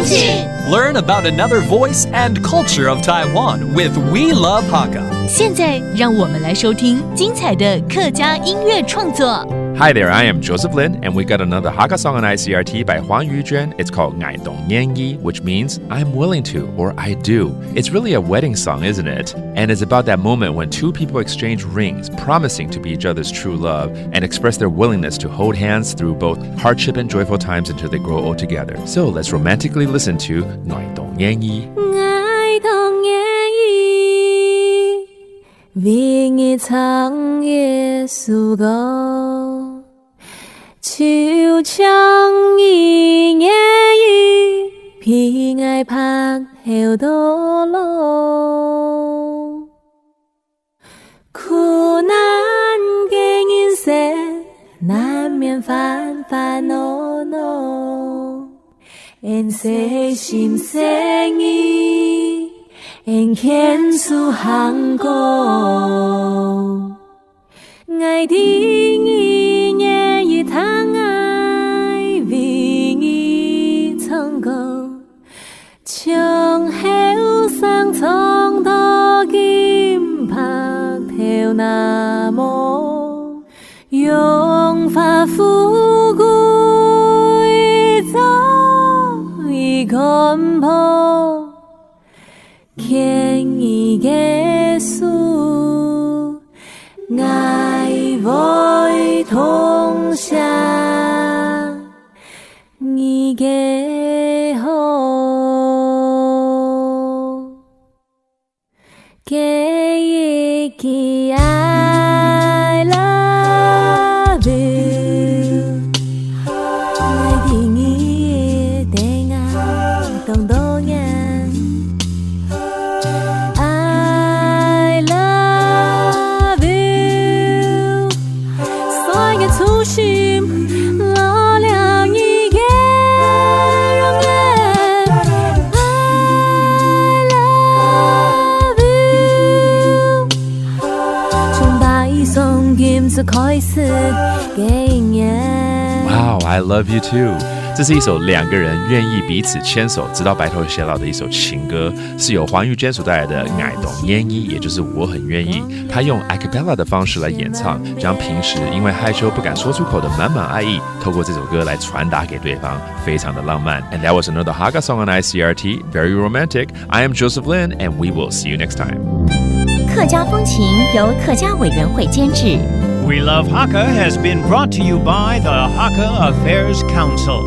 请 Learn about another voice and culture of Taiwan with We Love Hakka. 现在让我们来收听精彩的客家音乐创作。Hi there, I am Joseph Lin, and we got another Hakka song on ICRT by Huang Yujuan. It's called Ngai Dong Nian Yi, which means I'm willing to, or I do. It's really a wedding song, isn't it? And it's about that moment when two people exchange rings, promising to be each other's true love, and express their willingness to hold hands through both hardship and joyful times until they grow old together. So let's romantically listen to Ngai Dong Nian Yi. Ngai Dong Nian Yi, vì nghi thăng Giêsu go. Chiều trăng y nhẹ y, vì ngài phạt theo đô lô.苦难给人生，难免烦烦恼恼。人生心生意，人牵出行过。爱的意念一趟爱，为你成功。从后生从到金拍跳那么，用法富贵走一根坡，看一个树，爱会同享一个好，给一个I love you， 爱的你的爱动动眼。I love you， 所有初心落了一个容颜。I love you， 从大一送金子开始给你。Wow, I love you too. 这是一首两个人愿意彼此牵手直到白头偕老的一首情歌，是由黄玉娟所带来的《爱动烟衣》，也就是我很愿意。她用 a cappella 的方式来演唱，将平时因为害羞不敢说出口的满满爱意，透过这首歌来传达给对方，非常的浪漫。And that was another Hakka song on ICRT, very romantic. I am Joseph Lin, and we will see you next time. 客家风情由客家委员会监制。We Love Hakka has been brought to you by the Hakka Affairs Council.